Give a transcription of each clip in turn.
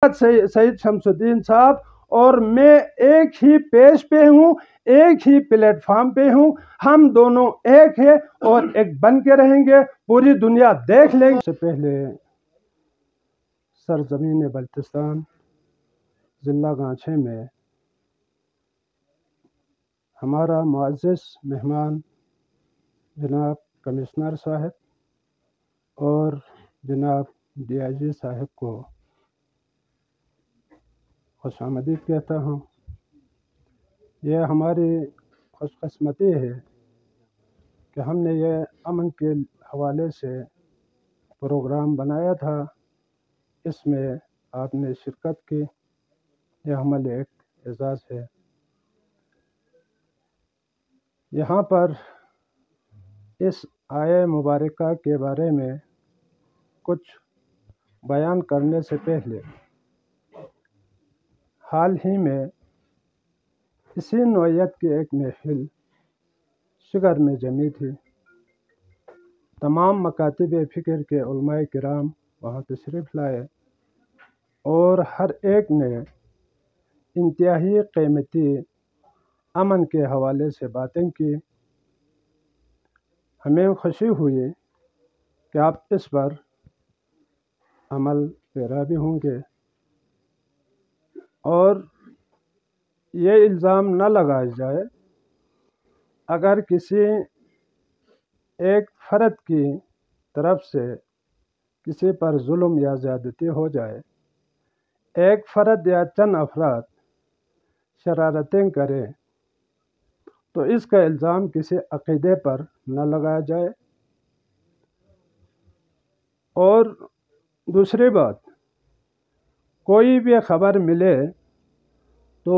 سید شمس الدین صاحب اور میں ایک ہی پیج پہ ہوں، ایک ہی پلیٹ فارم پہ ہوں، ہم دونوں ایک ہیں اور ایک بن کے رہیں گے، پوری دنیا دیکھ لیں گے۔ سے پہلے سرزمین بلتستان ضلع گانچھے میں ہمارا معزز مہمان جناب کمشنر صاحب اور جناب ڈی آئی جی صاحب کو خوش آمدید کہتا ہوں۔ یہ ہماری خوش قسمتی ہے کہ ہم نے یہ امن کے حوالے سے پروگرام بنایا تھا، اس میں آپ نے شرکت کی، یہ ہمارے ایک اعزاز ہے۔ یہاں پر اس آیہ مبارکہ کے بارے میں کچھ بیان کرنے سے پہلے حال ہی میں اسی نوعیت کی ایک محفل شگر میں جمی تھی۔ تمام مکاتب فکر کے علماء کرام وہاں تشریف لائے اور ہر ایک نے انتہائی قیمتی امن کے حوالے سے باتیں کی۔ ہمیں خوشی ہوئی کہ آپ اس پر عمل پیرا بھی ہوں گے اور یہ الزام نہ لگایا جائے اگر کسی ایک فرد کی طرف سے کسی پر ظلم یا زیادتی ہو جائے، ایک فرد یا چند افراد شرارتیں کریں تو اس کا الزام کسی عقیدے پر نہ لگایا جائے۔ اور دوسری بات، کوئی بھی خبر ملے تو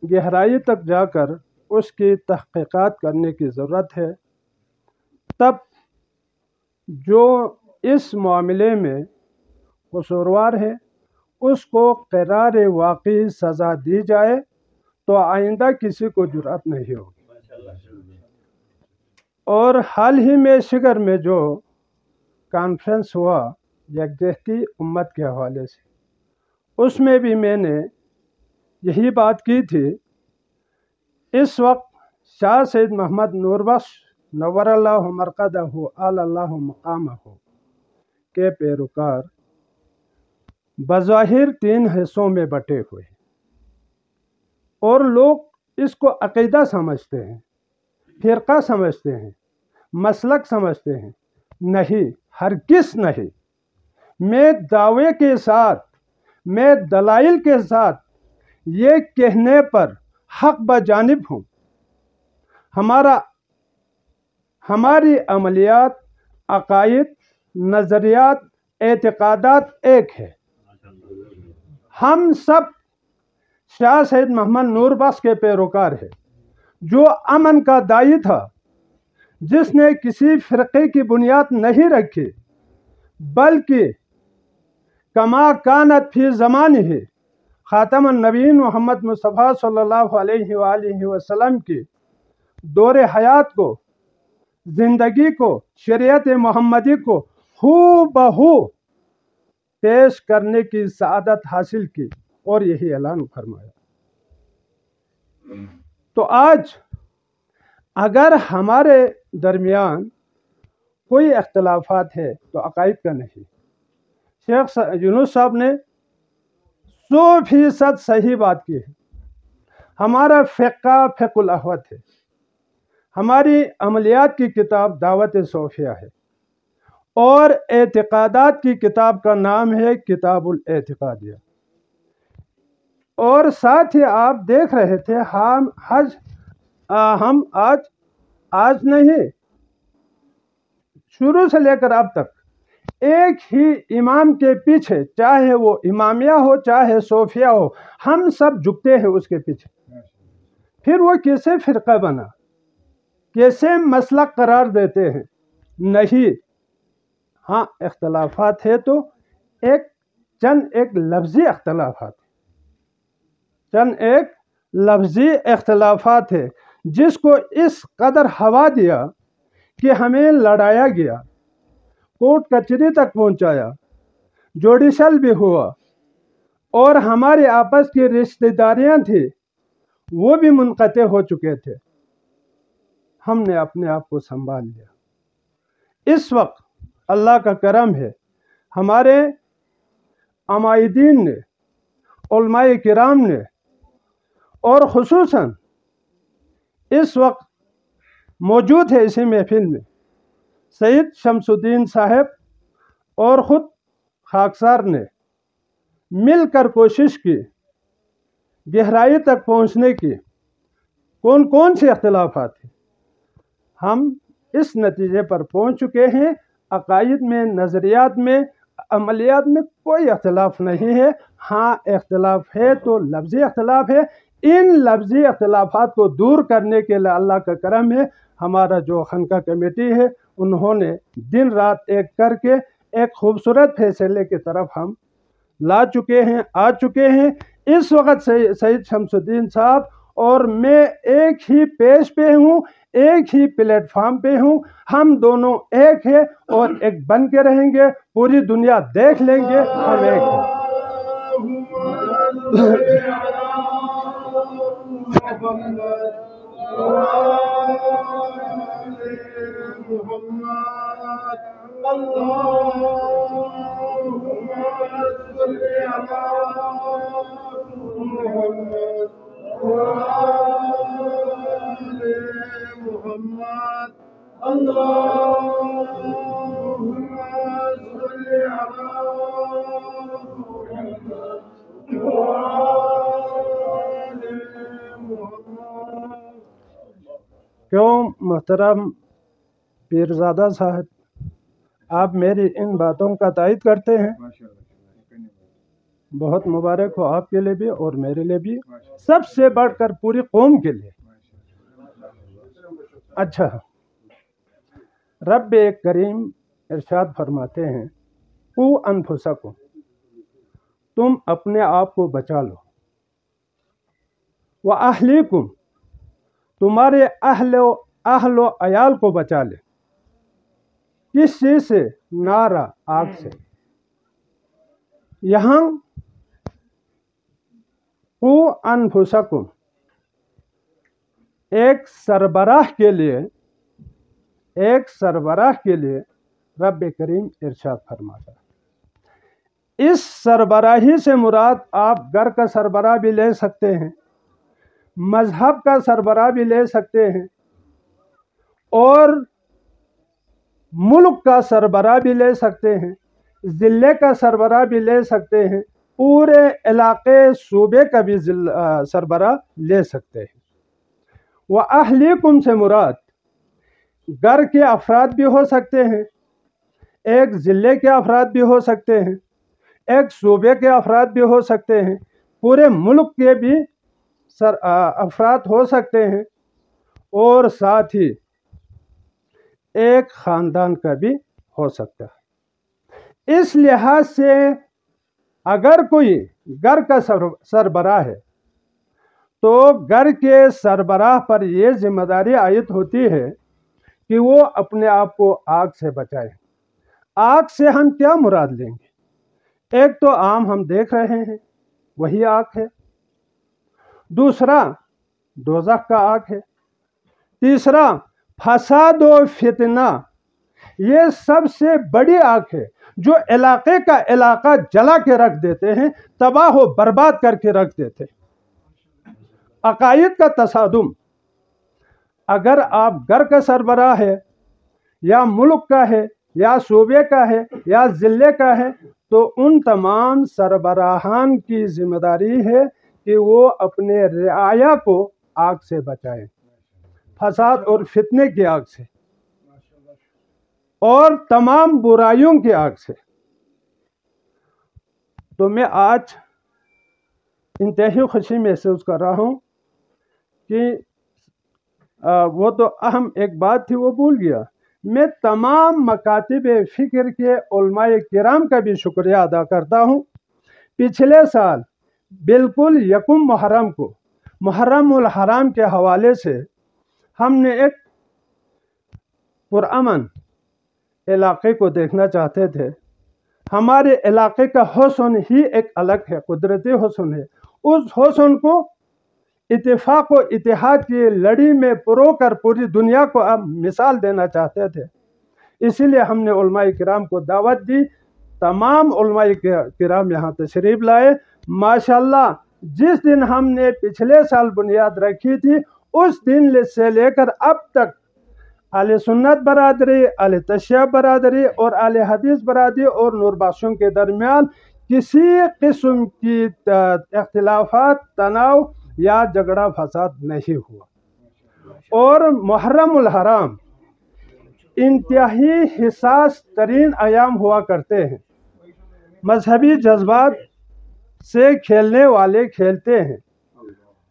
گہرائی تک جا کر اس کی تحقیقات کرنے کی ضرورت ہے، تب جو اس معاملے میں قصوروار ہے اس کو قرار واقعی سزا دی جائے تو آئندہ کسی کو جرأت نہیں ہوگی۔ اور حال ہی میں شگر میں جو کانفرنس ہوا یکجہتی امت کے حوالے سے، اس میں بھی میں نے یہی بات کی تھی۔ اس وقت شاہ سید محمد نور بخش نور اللہ مرقدہ اعلی اللہ مقامہ کے پیروکار بظاہر 3 حصوں میں بٹے ہوئے ہیں اور لوگ اس کو عقیدہ سمجھتے ہیں، فرقہ سمجھتے ہیں، مسلک سمجھتے ہیں۔ نہیں، ہرگز نہیں۔ میں دعوے کے ساتھ، میں دلائل کے ساتھ یہ کہنے پر حق بجانب ہوں، ہماری عملیات، عقائد، نظریات، اعتقادات ایک ہے۔ ہم سب شاہ سید محمد نور بخش کے پیروکار ہیں، جو امن کا داعی تھا، جس نے کسی فرقے کی بنیاد نہیں رکھی، بلکہ کما کانت فی زمانہ خاتم النبیین محمد مصطفیٰ صلی اللہ علیہ وآلہ وسلم کی دور حیات کو، زندگی کو، شریعت محمدی کو ہو بہو پیش کرنے کی سعادت حاصل کی اور یہی اعلان فرمایا۔ تو آج اگر ہمارے درمیان کوئی اختلافات ہے تو عقائد کا نہیں۔ شیخ یونس صاحب نے 100% صحیح بات کی ہے۔ ہمارا فقہ فقہ الاحوت ہے، ہماری عملیات کی کتاب دعوت صوفیہ ہے اور اعتقادات کی کتاب کا نام ہے کتاب الاعتقادیہ۔ اور ساتھ ہی آپ دیکھ رہے تھے ہم آج نہیں، شروع سے لے کر اب تک ایک ہی امام کے پیچھے، چاہے وہ امامیہ ہو چاہے صوفیہ ہو، ہم سب جھکتے ہیں اس کے پیچھے۔ پھر وہ کیسے فرقہ بنا، کیسے مسلک قرار دیتے ہیں؟ نہیں، ہاں اختلافات ہے تو ایک لفظی اختلافات، ایک لفظی اختلافات ہے جس کو اس قدر ہوا دیا کہ ہمیں لڑایا گیا، کورٹ کچہری تک پہنچایا، جوڈیشل بھی ہوا اور हमारे आपस की रिश्तेदारियां थी वो भी मुनक़ते हो चुके थे। हमने अपने आप को संभाल लिया। इस वक्त अल्लाह का करम है, हमारे अमायदीन ने, उलमाए किराम ने, और खुसूसन इस वक्त मौजूद है इसी महफिल में सईद शमसुद्दीन साहब और ख़ुद खाकसार ने मिलकर कोशिश की गहराई तक पहुंचने की। कौन कौन से अख्तिलाफ़ात थे, हम इस नतीजे पर पहुंच चुके हैं। अक़ाइद में, नज़रियात में, अमलियात में कोई अख्तिलाफ़ नहीं है। हाँ, इख्तिलाफ़ है तो लफ्ज़ी इख्तिलाफ़ है। इन लफ्ज़ी इख्तिलाफ़ात को दूर करने के लिए अल्लाह का करम है, हमारा जो खनका कमेटी है उन्होंने दिन रात एक करके एक खूबसूरत फैसले की तरफ हम ला चुके हैं, आ चुके हैं। इस वक्त सईद शमसुद्दीन साहब और मैं एक ही पेज पे हूँ, एक ही प्लेटफार्म पे हूँ। हम दोनों एक हैं और एक बन के रहेंगे। पूरी दुनिया देख लेंगे हम एक हैं। क्यों मोहतरम पीरज़ादा साहब, आप मेरी इन बातों का तायद करते हैं? बहुत मुबारक हो आपके लिए भी और मेरे लिए भी, सबसे बढ़कर पूरी कौम के लिए। अच्छा, रब करीम इरशाद फरमाते हैं, कू अनफुसकुम, तुम अपने आप को बचा लो, व अहलीकुम, तुम्हारे अहलो अयाल को बचा ले। किस चीज़ से? नारा, आग से। यहाँ कू अनफुसकुम एक सरबराह के लिए रब करीम इरशाद फरमाता है। इस सरबराही से मुराद आप घर का सरबराह भी ले सकते हैं, मजहब का सरबराह भी ले सकते हैं, और मुल्क का सरबराह भी ले सकते हैं, ज़िले का सरबराह भी ले सकते हैं, पूरे इलाके सूबे का भी सरबराह ले सकते हैं। व अहलीकुम से मुराद घर के अफराद भी हो सकते हैं, एक ज़िले के अफराद भी हो सकते हैं, एक सूबे के अफराद भी हो सकते हैं, पूरे मुल्क के भी अफराद हो सकते हैं, और साथ ही एक ख़ानदान का भी हो सकता है। इस लिहाज से अगर कोई घर का सरबराह है तो घर के सरबराह पर यह जिम्मेदारी आयद होती है कि वो अपने आप को आग से बचाए। आग से हम क्या मुराद लेंगे? एक तो आम हम देख रहे हैं वही आग है, दूसरा दोज़ख का आग है, तीसरा फसाद और फितना, ये सबसे बड़ी आग है जो इलाके का इलाका जला के रख देते हैं, तबाह हो बर्बाद करके रख देते हैं। अकायद का तसादुम, अगर आप घर का सरबराह है या मुल्क का है या सूबे का है या ज़िले का है, तो उन तमाम सरबराहान की जिम्मेदारी है कि वो अपने रियाया को आग से बचाएं, फसाद और फितने की आग से और तमाम बुराइयों की आग से। तो मैं आज इंतहाई खुशी महसूस कर रहा हूँ कि वो तो अहम एक बात थी वो भूल गया। मैं तमाम मकातिब फ़िक्र के उलमाए किराम का भी शुक्रिया अदा करता हूँ। पिछले साल बिल्कुल यकुम मुहर्रम को मुहर्रमुल हराम के हवाले से हमने एक पुरअमन इलाके को देखना चाहते थे, हमारे इलाके का हुस्न ही एक अलग है, कुदरती हुस्न है। उस हुस्न को इत्तेफाक व इत्तेहाद की लड़ी में परो कर पूरी दुनिया को अब मिसाल देना चाहते थे। इसीलिए हमने उलमाए किराम को दावत दी। तमाम उलमाए किराम यहाँ तशरीफ लाए। माशाल्लाह, जिस दिन हमने पिछले साल बुनियाद रखी थी, उस दिन से लेकर अब तक आले सुन्नत बरादरी, आले तशय्युअ बरादरी और आले हदीस बरादरी और नूरबख्शों के दरमियान किसी किस्म की इख्तिलाफात, तनाव या झगड़ा फसाद नहीं हुआ। और मुहर्रमुल हराम इंतहाई हिसास तरीन अयाम हुआ करते हैं। मजहबी जज्बात से खेलने वाले खेलते हैं।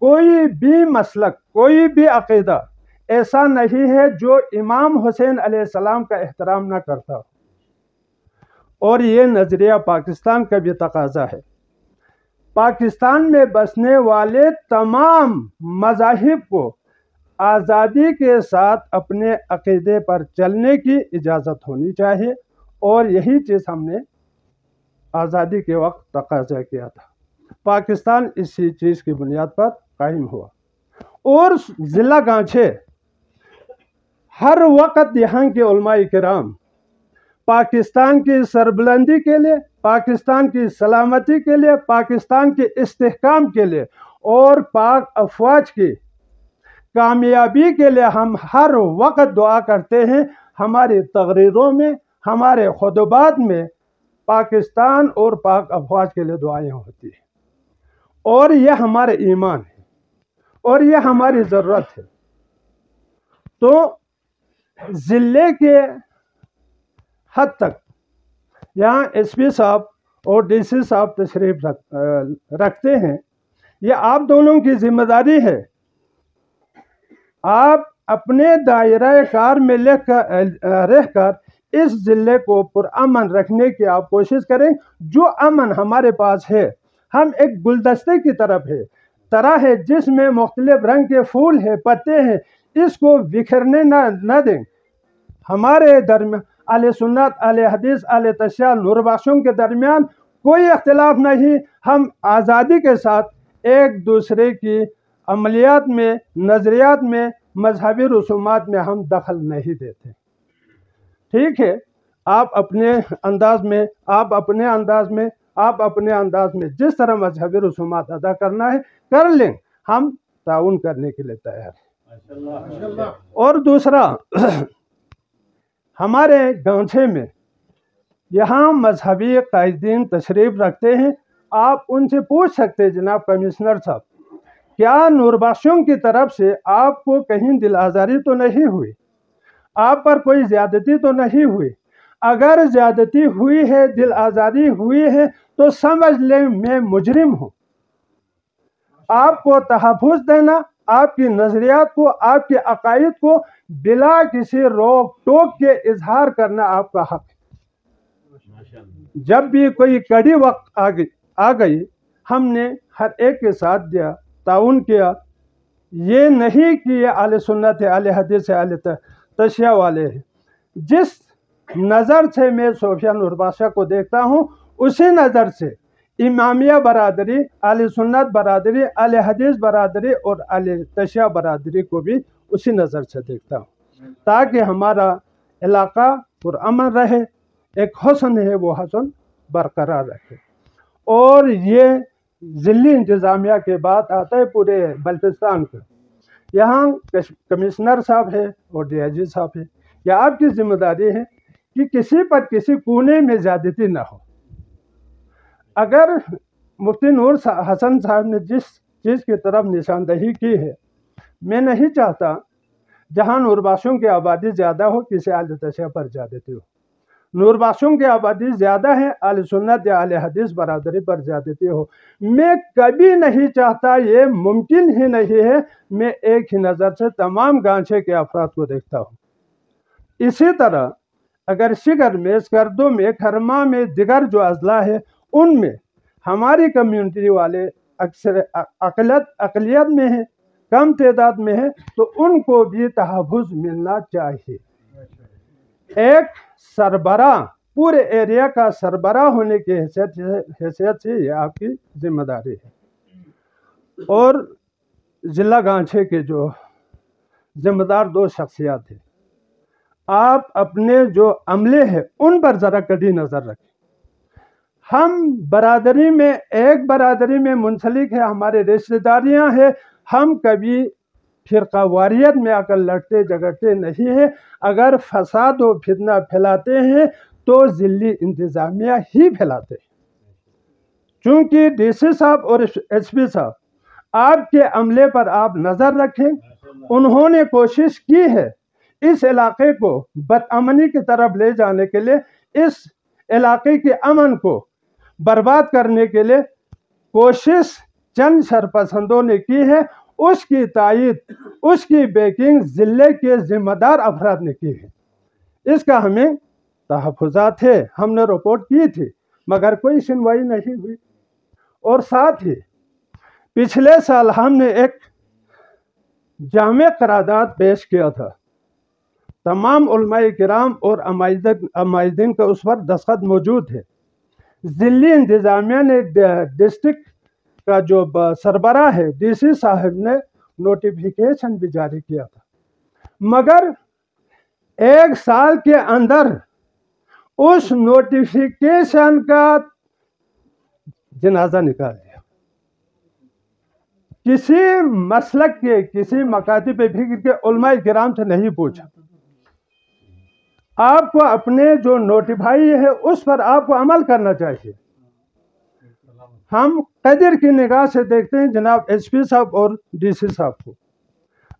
कोई भी मसलक, कोई भी अकीदा ऐसा नहीं है जो इमाम हुसैन अलैहिस्सलाम का एहतराम न करता। और ये नज़रिया पाकिस्तान का भी तकाजा है। पाकिस्तान में बसने वाले तमाम मज़ाहिब को आज़ादी के साथ अपने अक़ीदे पर चलने की इजाज़त होनी चाहिए। और यही चीज़ हमने आज़ादी के वक्त तकाजा किया था। पाकिस्तान इसी चीज़ की बुनियाद पर कायम हुआ। और ज़िला गांछे हर वक्त यहाँ के उलमाए किराम पाकिस्तान की सरबुलंदी के लिए, पाकिस्तान की सलामती के लिए, पाकिस्तान के इस्तेहकाम के लिए और पाक अफवाज की कामयाबी के लिए हम हर वक्त दुआ करते हैं। हमारी तकरीरों में, हमारे खुतबात में पाकिस्तान और पाक अफवाज के लिए दुआएं होती हैं। और यह हमारे ईमान है और यह हमारी ज़रूरत है। तो ज़िले के हद तक यहाँ एसपी साहब और डीसी साहब तशरीफ रखते हैं। यह आप दोनों की जिम्मेदारी है। आप अपने दायरा कार में रहकर इस ज़िले को पुरअमन रखने की आप कोशिश करें। जो अमन हमारे पास है, हम एक गुलदस्ते की तरह है जिसमें मुख्तलिफ रंग के फूल है, पत्ते हैं। इसको बिखरने न दें। हमारे दरमियान आले सुन्नत, आले हदीस, आले तशय्युअ, नूरबख्शों के दरमियान कोई इख्तिलाफ नहीं। हम आज़ादी के साथ एक दूसरे की अमलियात में, नज़रियात में, मजहबी रसूमात में हम दखल नहीं देते। ठीक है, आप अपने अंदाज में जिस तरह मजहबी रसूमात अदा करना है कर लें। हम ताउन करने के लिए तैयार हैं। और दूसरा, हमारे गांचे में यहाँ मजहबी कायदीन तशरीफ रखते हैं। आप उनसे पूछ सकते हैं, जनाब कमिश्नर साहब, क्या नूरबख्शों की तरफ से आपको कहीं दिल आज़ारी तो नहीं हुई? आप पर कोई ज़्यादती तो नहीं हुई? अगर ज़्यादती हुई है, दिल आज़ारी हुई है, तो समझ लें मैं मुजरिम हूँ। आपको तहफ़्फ़ुज़ देना, आपकी नज़रियात को, आपके अक़ाइद को बिला किसी रोक टोक के इजहार करना आपका हक़ है। जब भी कोई कड़ी वक्त आ गई, हमने हर एक के साथ दिया, ताउन किया। ये नहीं कि ये आले सुन्नत है, आले हदीस है, आले तशय्युअ वाले हैं। जिस नज़र से मैं सोफिया नूरबख्शा को देखता हूँ, उसी नज़र से इमामिया बरादरी, आले सुन्नत बरादरी, आले हदीस बरादरी और आले तशय्युअ बरादरी को भी उसी नज़र से देखता हूँ, ताकि हमारा इलाका पुरअमन रहे, एक हुस्न है वो हुस्न बरकरार रहे। और ये ज़िली इंतज़ामिया के बाद आता है पूरे बल्तिस्तान का। यहाँ कमिश्नर साहब है और DIG साहब है। यह आपकी जिम्मेदारी है कि किसी पर किसी कोने में ज़्यादती ना हो। अगर मुफ्ती नूर हसन साहब ने जिस चीज़ की तरफ निशानदही की है, मैं नहीं चाहता जहाँ नूरबख्शों की आबादी ज़्यादा हो, किसी आले तशय्युअ पर ज़्यादती हो। नूरबख्शों की आबादी ज़्यादा है, आले सुन्नत या आले हदीस बरादरी पर ज़्यादती हो। मैं कभी नहीं चाहता, ये मुमकिन ही नहीं है। मैं एक ही नज़र से तमाम गांचे के अफराद को देखता हूँ। इसी तरह अगर शिगर में, स्कर्दो में, खरमा में, दिगर जो अजला है, उनमें हमारी कम्यूनिटी वाले अक्सर अक़लियत में है, कम तादाद में है, तो उनको भी तहफ़्फ़ुज़ मिलना चाहिए। एक सरबराह पूरे एरिया का सरबराह होने की हैसियत से ये आपकी जिम्मेदारी है। और ज़िला गांछे के जो जिम्मेदार 2 शख्सियात हैं, आप अपने जो अमले हैं उन पर ज़रा कड़ी नज़र रखें। हम बरादरी में, एक बरादरी में मुंसलिक है, हमारे रिश्तेदारियां हैं, हम कभी फिरका वारियत में आकर लड़ते झगड़ते नहीं हैं। अगर फसाद व फितना फैलाते हैं तो ज़िली इंतज़ामिया ही फैलाते हैं। चूँकि DC साहब और SP साहब आपके अमले पर आप नज़र रखें, उन्होंने कोशिश की है इस इलाके को बदअमनी की तरफ ले जाने के लिए, इस इलाके के अमन को बर्बाद करने के लिए कोशिश चंद शरपसंदों ने की है। उसकी तायीद, उसकी बैकिंग ज़िले के ज़िम्मेदार अफराद ने की है। इसका हमें तहफ़्फ़ुज़ात है, हमने रिपोर्ट की थी मगर कोई सुनवाई नहीं हुई। और साथ ही पिछले साल हमने एक जामे करारदाद पेश किया था, तमाम उलमाए किराम और अमाइदीन का उस पर दस्तखत मौजूद है। ज़िली इंतज़ामिया ने डिस्ट्रिक्ट का जो सरबराह है DC साहब ने नोटिफिकेशन भी जारी किया था, मगर 1 साल के अंदर उस नोटिफिकेशन का जनाजा निकाल दिया। किसी मसलक के, किसी मकातिब फिक्र के उलमाए किराम से नहीं पूछा। आपको अपने जो नोटिफाई है उस पर आपको अमल करना चाहिए। हम कदर की निगाह से देखते हैं जनाब SP साहब और DC साहब को।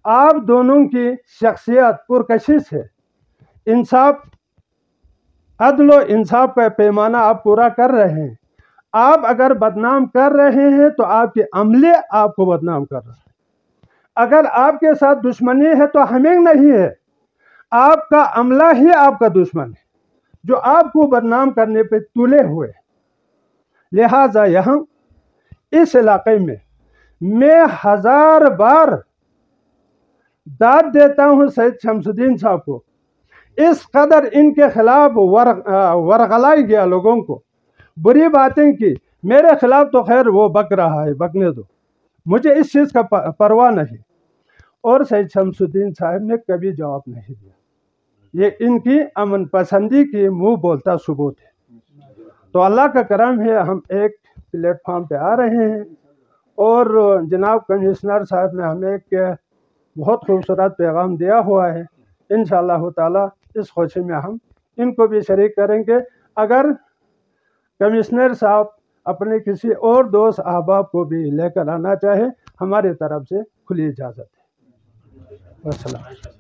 आप दोनों की शख्सियत पुरकशिश है, इंसाफ, अदल व इंसाफ का पैमाना आप पूरा कर रहे हैं। आप अगर बदनाम कर रहे हैं तो आपके अमले आपको बदनाम कर रहे हैं। अगर आपके साथ दुश्मनी है तो हमें नहीं है, आपका अमला ही आपका दुश्मन है जो आपको बदनाम करने पे तुले हुए। लिहाजा यहाँ इस इलाके में मैं 1000 बार दाद देता हूँ सैयद शमसुद्दीन साहब को। इस कदर इनके खिलाफ वरगलाई गया, लोगों को बुरी बातें की। मेरे खिलाफ तो खैर वो बक रहा है, बकने दो, मुझे इस चीज़ का परवाह नहीं। और सैयद शमसुद्दीन साहब ने कभी जवाब नहीं दिया। ये इनकी अमन पसंदी की मुंह बोलता सबूत है। तो अल्लाह का करम है, हम एक प्लेटफार्म पे आ रहे हैं और जनाब कमिश्नर साहब ने हमें एक बहुत खूबसूरत पैगाम दिया हुआ है। इंशाअल्लाह ताला इस खुशी में हम इनको भी शरीक करेंगे। अगर कमिश्नर साहब अपने किसी और दोस्त अहबाब को भी लेकर आना चाहे, हमारी तरफ से खुली इजाज़त है। वस्सलाम।